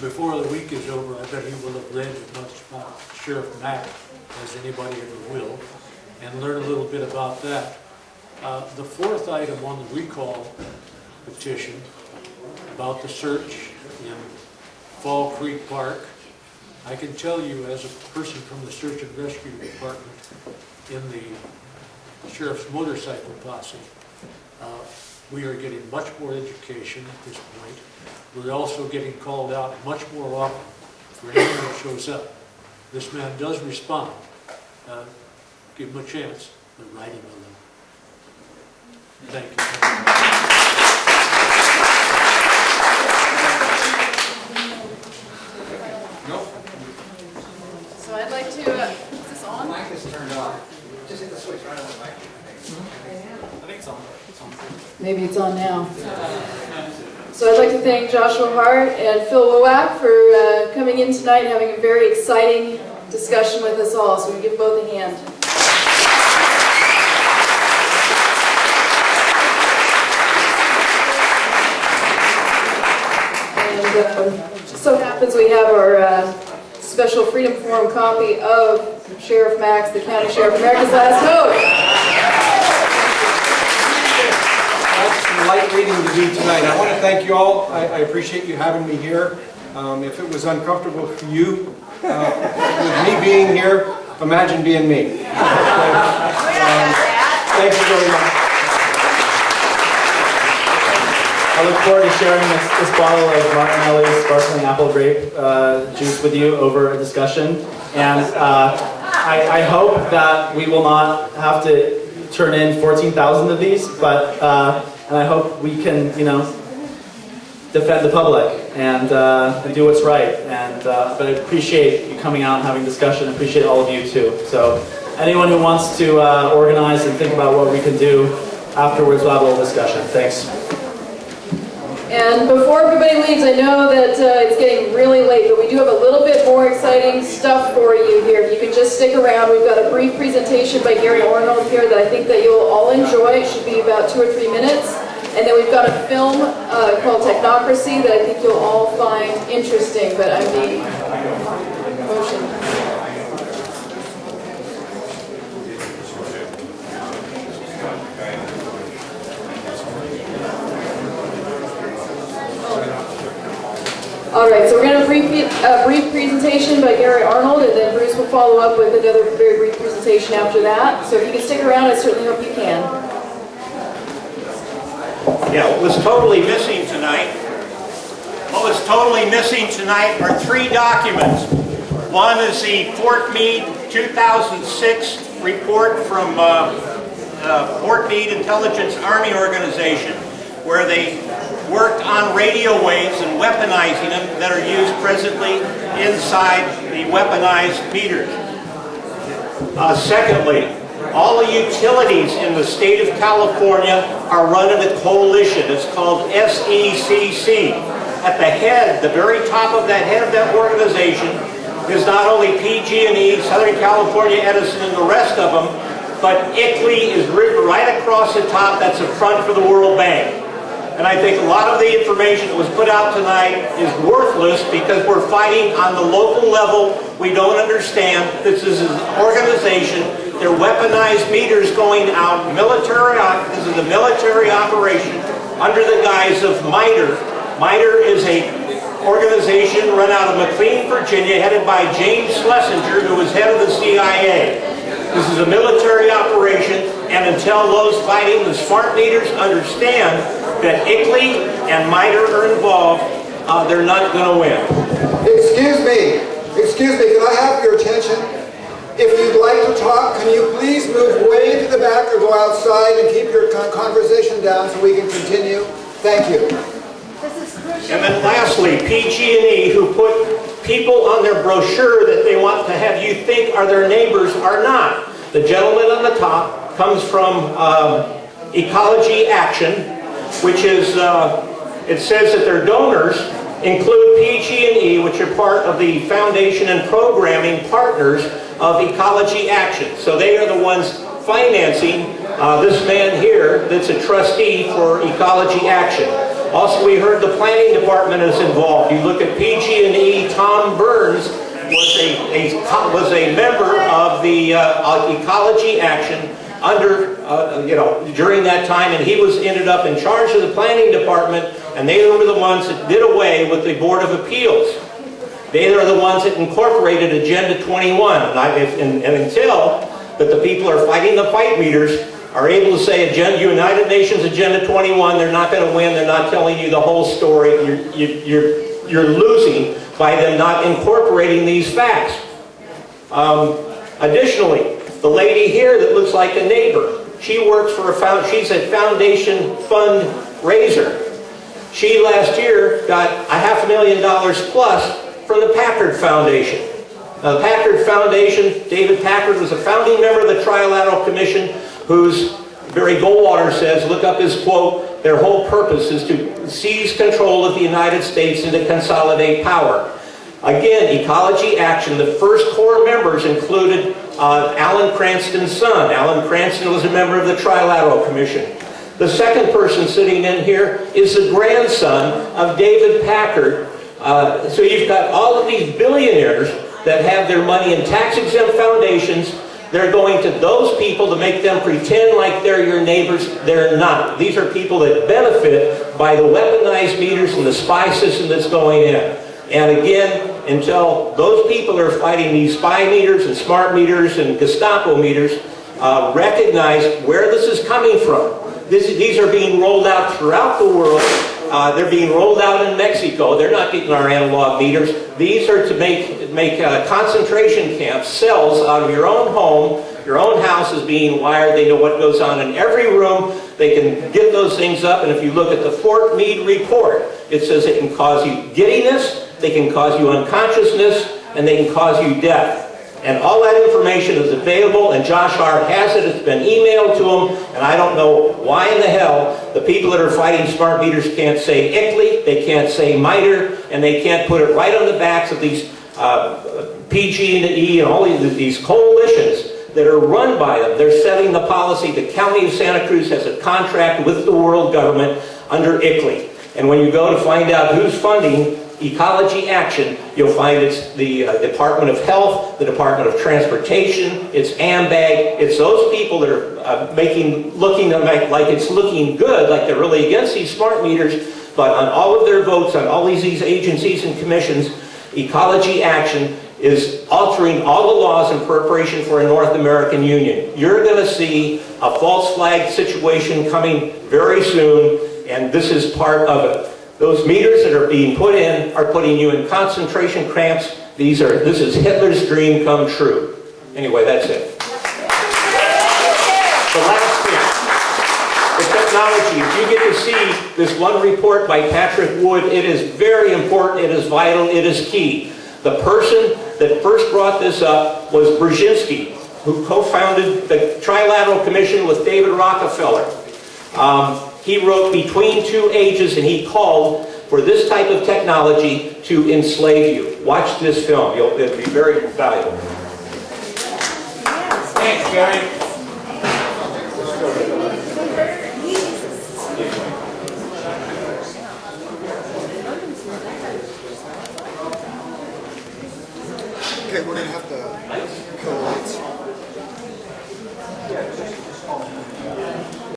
Before the week is over, I bet he will have read as much about Sheriff Mack as anybody ever will, and learn a little bit about that. The fourth item on the recall petition about the search in Fall Creek Park, I can tell you as a person from the Search and Rescue Department in the Sheriff's motorcycle posse, we are getting much more education at this point. We're also getting called out much more often for anyone that shows up. This man does respond. Give him a chance, but write him a little. Thank you. No? So I'd like to, is this on? Mic is turned off. Just hit the switch right on the mic. I think it's on. Maybe it's on now. So I'd like to thank Joshua Hart and Phil Wowak for coming in tonight and having a very exciting discussion with us all. So we give both a hand. And just so happens we have our special Freedom Forum copy of Sheriff Max, the County Sheriff, America's Last Hope. That's some light reading to do tonight. I want to thank you all. I appreciate you having me here. If it was uncomfortable for you, with me being here, imagine being me. Thank you very much. I look forward to sharing this bottle of Martinelli's sparkling apple grape juice with you over a discussion. And I hope that we will not have to turn in 14,000 of these, but and I hope we can, defend the public and do what's right. And but I appreciate you coming out and having discussion. I appreciate all of you too. So anyone who wants to organize and think about what we can do afterwards, we'll have a little discussion. Thanks. And before everybody leaves, I know that it's getting really late, but we do have a little bit more exciting stuff for you here. If you can just stick around, we've got a brief presentation by Gary Arnold here that I think that you'll all enjoy. It should be about 2 or 3 minutes. And then we've got a film called Technocracy that I think you'll all find interesting, but I'm the motion. All right, so we're going to have a brief presentation by Gary Arnold, and then Bruce will follow up with another very brief presentation after that. So if you can stick around, I certainly hope you can. Yeah, what was totally missing tonight are 3 documents. One is the Fort Meade 2006 report from Fort Meade Intelligence Army Organization, where they worked on radio waves and weaponizing them that are used presently inside the weaponized meters. Secondly, all the utilities in the state of California are running a coalition. It's called SECC. At the head, the very top of that head of that organization is not only PG&E, Southern California Edison, and the rest of them, but ICLEI is written right across the top. That's a front for the World Bank. And I think a lot of the information that was put out tonight is worthless because we're fighting on the local level. We don't understand. This is an organization. They're weaponized meters going out. This is a military operation under the guise of MITRE. MITRE is a organization run out of McLean, Virginia, headed by James Schlesinger, who was head of the CIA. This is a military operation, and until those fighting the smart meters understand that ICLEI and MITRE are involved, they're not going to win. Excuse me, can I have your attention? If you'd like to talk, can you please move way into the back or go outside and keep your conversation down so we can continue? Thank you. And then lastly, PG&E, who put people on their brochure that they want to have you think are their neighbors, are not. The gentleman on the top comes from Ecology Action, which is, it says that their donors include PG&E, which are part of the foundation and programming partners of Ecology Action. So they are the ones financing this man here that's a trustee for Ecology Action. Also, we heard the planning department is involved. You look at PG&E, Tom Burns was a member of the Ecology Action under, during that time, and he ended up in charge of the planning department, and they were the ones that did away with the Board of Appeals. They are the ones that incorporated Agenda 21, and until that the people are fighting the fight meters are able to say United Nations Agenda 21, they're not going to win, they're not telling you the whole story, you're losing by them not incorporating these facts. Additionally, the lady here that looks like a neighbor, she works for she's a foundation fundraiser. She last year got $500,000 plus from the Packard Foundation. Now, the Packard Foundation, David Packard was a founding member of the Trilateral Commission, whose Barry Goldwater says, look up his quote, their whole purpose is to seize control of the United States and to consolidate power. Again, Ecology Action, the first core members included Alan Cranston's son. Alan Cranston was a member of the Trilateral Commission. The second person sitting in here is the grandson of David Packard. So you've got all of these billionaires that have their money in tax-exempt foundations. They're going to those people to make them pretend like they're your neighbors. They're not. These are people that benefit by the weaponized meters and the spy system that's going in. And again, until those people are fighting these spy meters and smart meters and Gestapo meters, recognize where this is coming from. These are being rolled out throughout the world. They're being rolled out in Mexico. They're not getting our analog meters. These are to make concentration camps, cells out of your own home. Your own house is being wired. They know what goes on in every room. They can get those things up. And if you look at the Fort Meade report, it says it can cause you giddiness, they can cause you unconsciousness, and they can cause you death. And all that information is available, and Josh Hart has it. It's been emailed to him, and I don't know why in the hell the people that are fighting smart meters can't say ICLEI, they can't say MITRE, and they can't put it right on the backs of these PG&E and all these coalitions that are run by them. They're setting the policy. The County of Santa Cruz has a contract with the world government under ICLEI. And when you go to find out who's funding Ecology Action, you'll find it's the Department of Health, the Department of Transportation, it's AMBAG, it's those people that are looking like it's looking good, like they're really against these smart meters, but on all of their votes, on all these agencies and commissions, Ecology Action is altering all the laws in preparation for a North American Union. You're going to see a false flag situation coming very soon, and this is part of it. Those meters that are being put in are putting you in concentration camps This is Hitler's dream come true. Anyway, that's it. The last thing, the technology. If you get to see this one report by Patrick Wood, it is very important, it is vital, it is key. The person that first brought this up was Brzezinski, who co-founded the Trilateral Commission with David Rockefeller. He wrote Between Two Ages, and he called for this type of technology to enslave you. Watch this film. It'll be very valuable. Thanks, Gary. Okay, we're gonna have to kill lights.